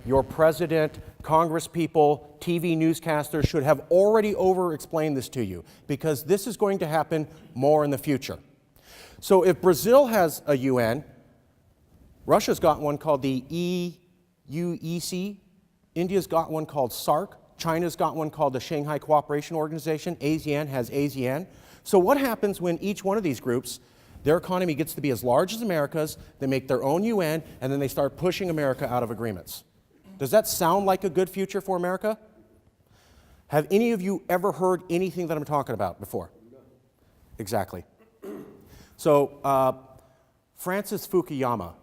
your president, Congress people, TV newscasters should have already over-explained this to you, because this is going to happen more in the future. So if Brazil has a UN, Russia's got one called the EUEC, India's got one called SARC, China's got one called the Shanghai Cooperation Organization, ASEAN has ASEAN. So what happens when each one of these groups, their economy gets to be as large as America's, they make their own UN, and then they start pushing America out of agreements? Does that sound like a good future for America? Have any of you ever heard anything that I'm talking about before? No. Exactly. So Francis Fukuyama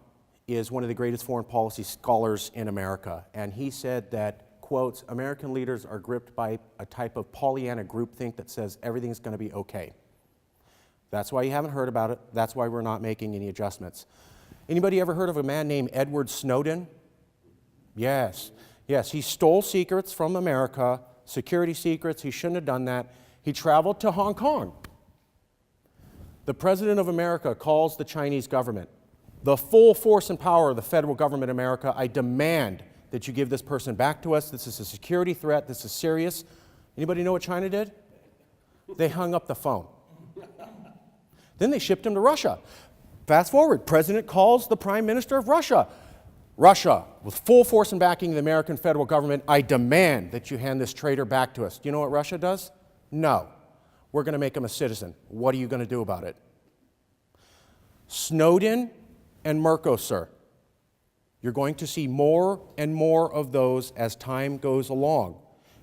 is one of the greatest foreign policy scholars in America, and he said that, quotes, American leaders are gripped by a type of Pollyanna groupthink that says everything's going to be okay. That's why you haven't heard about it. That's why we're not making any adjustments. Anybody ever heard of a man named Edward Snowden? Yes. Yes, he stole secrets from America, security secrets. He shouldn't have done that. He traveled to Hong Kong. The President of America calls the Chinese government. The full force and power of the federal government of America, I demand that you give this person back to us. This is a security threat. This is serious. Anybody know what China did? They hung up the phone. Then they shipped him to Russia. Fast forward, President calls the Prime Minister of Russia. Russia, with full force and backing of the American federal government, I demand that you hand this traitor back to us. Do you know what Russia does? No. We're going to make him a citizen. What are you going to do about it? Snowden and Mercosur. You're going to see more and more of those as time goes along,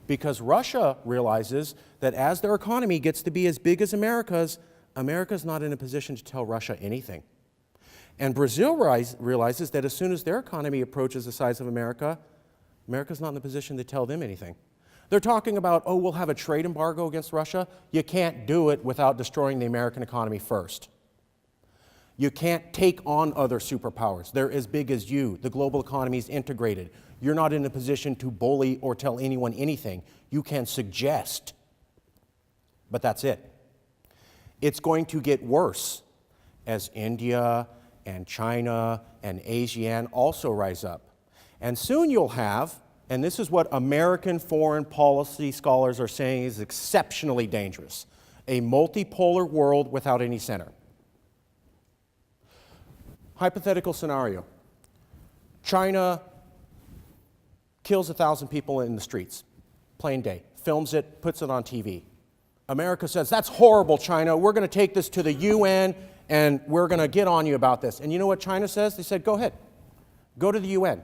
because Russia realizes that as their economy gets to be as big as America's, America's not in a position to tell Russia anything. And Brazil realizes that as soon as their economy approaches the size of America, America's not in a position to tell them anything. They're talking about, oh, we'll have a trade embargo against Russia. You can't do it without destroying the American economy first. You can't take on other superpowers. They're as big as you. The global economy is integrated. You're not in a position to bully or tell anyone anything. You can suggest, but that's it. It's going to get worse as India and China and ASEAN also rise up. And soon you'll have, and this is what American foreign policy scholars are saying is exceptionally dangerous, a multipolar world without any center. Hypothetical scenario. China kills 1,000 people in the streets, plain day, films it, puts it on TV. America says, that's horrible, China. We're going to take this to the UN, and we're going to get on you about this. And you know what China says? They said, go ahead. Go to the UN.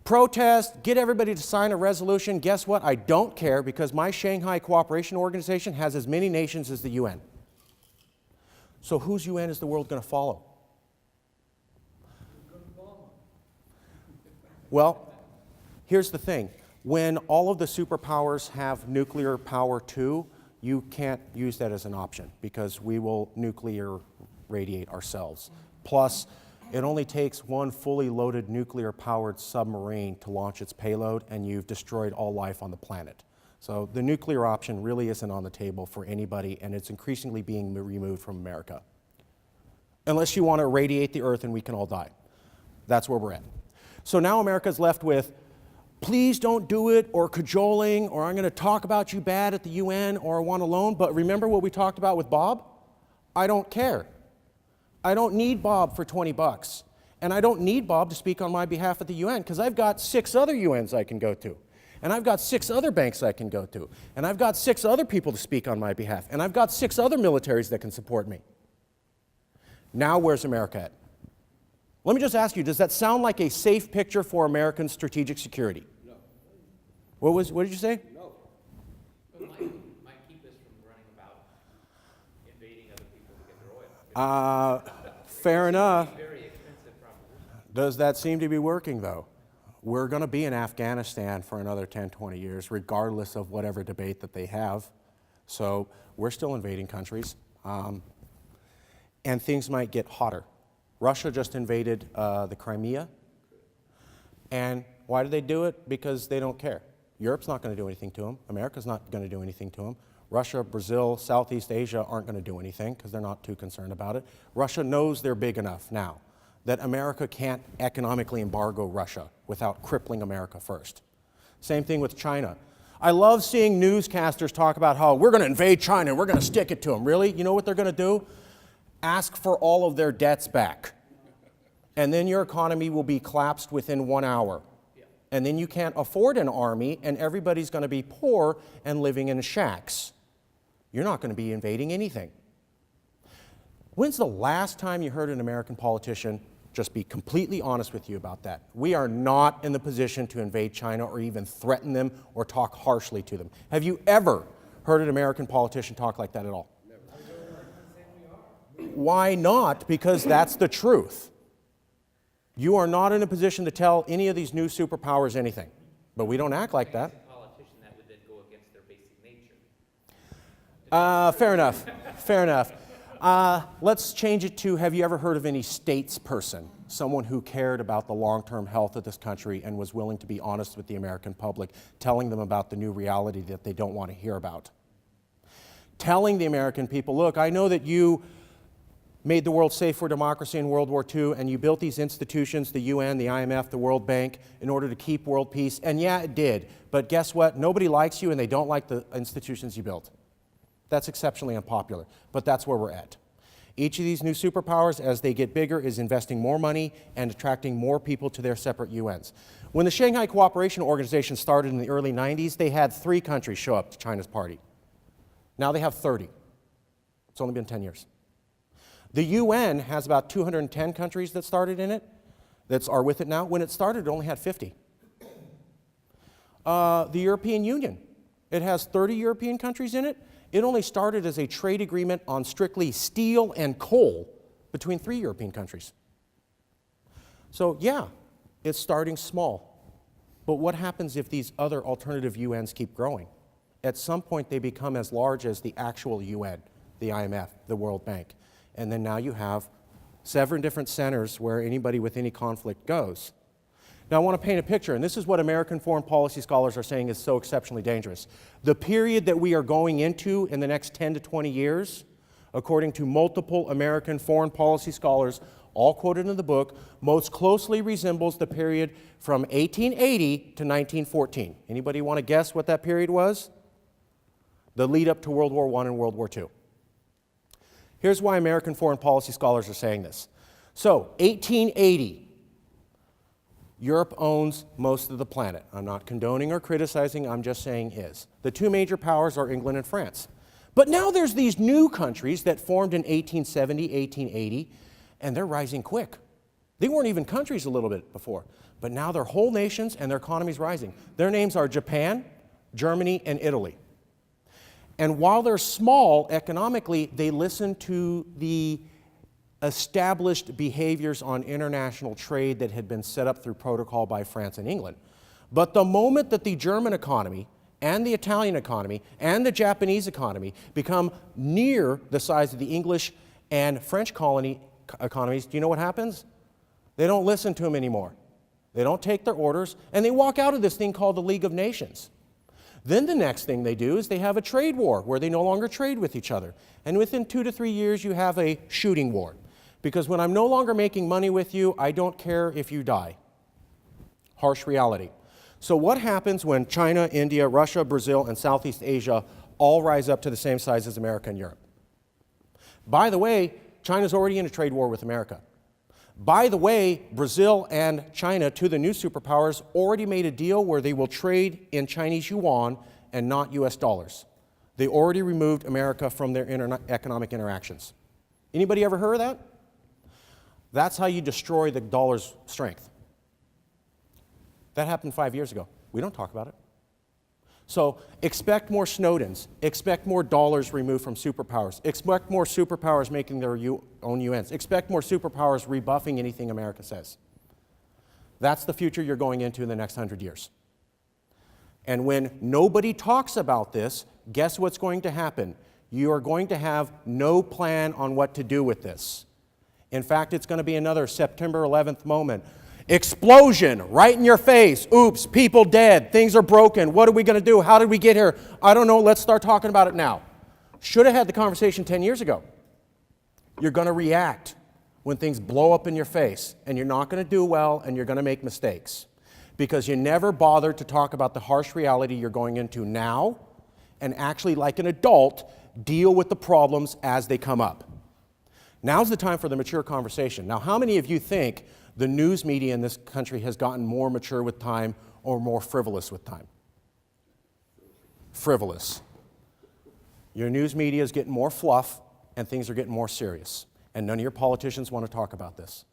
Protest, get everybody to sign a resolution. Guess what? I don't care, because my Shanghai Cooperation Organization has as many nations as the UN. So whose UN is the world going to follow? Well, here's the thing. When all of the superpowers have nuclear power too, you can't use that as an option, because we will nuclear radiate ourselves. Plus, it only takes one fully loaded nuclear-powered submarine to launch its payload, and you've destroyed all life on the planet. So the nuclear option really isn't on the table for anybody, and it's increasingly being removed from America. Unless you want to irradiate the Earth and we can all die. That's where we're at. So now America's left with, please don't do it, or cajoling, or I'm going to talk about you bad at the UN, or I want a loan. But remember what we talked about with Bob? I don't care. I don't need Bob for 20 bucks. And I don't need Bob to speak on my behalf at the UN, because I've got 6 other UNs I can go to. And I've got 6 other banks I can go to. And I've got 6 other people to speak on my behalf. And I've got 6 other militaries that can support me. Now where's America at? Let me just ask you, does that sound like a safe picture for American strategic security? No. What did you say? No. But might keep us from running about invading other people to get their oil. Fair enough. Very expensive proposition. Does that seem to be working, though? We're going to be in Afghanistan for another 10, 20 years, regardless of whatever debate that they have. So we're still invading countries. And things might get hotter. Russia just invaded the Crimea. And why do they do it? Because they don't care. Europe's not going to do anything to them. America's not going to do anything to them. Russia, Brazil, Southeast Asia aren't going to do anything because they're not too concerned about it. Russia knows they're big enough now that America can't economically embargo Russia without crippling America first. Same thing with China. I love seeing newscasters talk about how we're going to invade China, we're going to stick it to them. Really? You know what they're going to do? Ask for all of their debts back. And then your economy will be collapsed within 1 hour. And then you can't afford an army, and everybody's going to be poor and living in shacks. You're not going to be invading anything. When's the last time you heard an American politician just be completely honest with you about that? We are not in the position to invade China or even threaten them or talk harshly to them. Have you ever heard an American politician talk like that at all? Never. Why not? Because that's the truth. You are not in a position to tell any of these new superpowers anything. But we don't act like that. A politician that would then go against their basic nature. Fair enough. Fair enough. Let's change it to, have you ever heard of any statesperson, someone who cared about the long-term health of this country and was willing to be honest with the American public, telling them about the new reality that they don't want to hear about? Telling the American people, look, I know that you made the world safe for democracy in World War II, and you built these institutions, the UN, the IMF, the World Bank, in order to keep world peace. And yeah, it did. But guess what? Nobody likes you, and they don't like the institutions you built. That's exceptionally unpopular, but that's where we're at. Each of these new superpowers, as they get bigger, is investing more money and attracting more people to their separate UNs. When the Shanghai Cooperation Organization started in the early 90s, they had 3 countries show up to China's party. Now they have 30. It's only been 10 years. The UN has about 210 countries that started in it, that are with it now. When it started, it only had 50. The European Union, it has 30 European countries in it. It only started as a trade agreement on strictly steel and coal between 3 European countries. So yeah, it's starting small. But what happens if these other alternative UNs keep growing? At some point, they become as large as the actual UN, the IMF, the World Bank. And then now you have 7 different centers where anybody with any conflict goes. Now I want to paint a picture, and this is what American foreign policy scholars are saying is so exceptionally dangerous. The period that we are going into in the next 10 to 20 years, according to multiple American foreign policy scholars, all quoted in the book, most closely resembles the period from 1880 to 1914. Anybody want to guess what that period was? The lead up to World War I and World War II. Here's why American foreign policy scholars are saying this. So, 1880, Europe owns most of the planet. I'm not condoning or criticizing, I'm just saying is. The 2 major powers are England and France. But now there's these new countries that formed in 1870, 1880, and they're rising quick. They weren't even countries a little bit before, but now they're whole nations and their economy's rising. Their names are Japan, Germany, and Italy. And while they're small economically, they listen to the established behaviors on international trade that had been set up through protocol by France and England. But the moment that the German economy and the Italian economy and the Japanese economy become near the size of the English and French colony economies, do you know what happens? They don't listen to them anymore. They don't take their orders, and they walk out of this thing called the League of Nations. Then the next thing they do is they have a trade war where they no longer trade with each other. And within 2 to 3 years, you have a shooting war. Because when I'm no longer making money with you, I don't care if you die. Harsh reality. So what happens when China, India, Russia, Brazil, and Southeast Asia all rise up to the same size as America and Europe? By the way, China's already in a trade war with America. By the way, Brazil and China, 2 of the new superpowers, already made a deal where they will trade in Chinese yuan and not US dollars. They already removed America from their economic interactions. Anybody ever heard of that? That's how you destroy the dollar's strength. That happened 5 years ago. We don't talk about it. So expect more Snowdens, expect more dollars removed from superpowers, expect more superpowers making their own UNs, expect more superpowers rebuffing anything America says. That's the future you're going into in the next 100 years. And when nobody talks about this, guess what's going to happen? You are going to have no plan on what to do with this. In fact, it's going to be another September 11th moment. Explosion right in your face. Oops, people dead. Things are broken. What are we going to do? How did we get here? I don't know. Let's start talking about it now. Should have had the conversation 10 years ago. You're going to react. when things blow up in your face, and you're not going to do well and you're going to make mistakes because you never bothered to talk about the harsh reality you're going into now and actually, like an adult, deal with the problems as they come up. Now's the time for the mature conversation. Now, how many of you think the news media in this country has gotten more mature with time or more frivolous with time? Frivolous. Your news media is getting more fluff and things are getting more serious. And none of your politicians want to talk about this.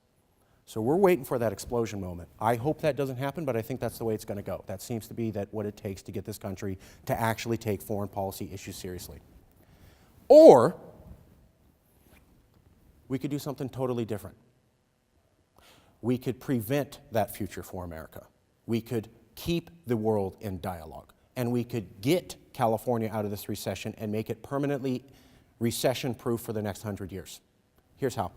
So we're waiting for that explosion moment. I hope that doesn't happen, but I think that's the way it's going to go. That seems to be what it takes to get this country to actually take foreign policy issues seriously. Or we could do something totally different. We could prevent that future for America. We could keep the world in dialogue. And we could get California out of this recession and make it permanently recession-proof for the next 100 years. Here's how.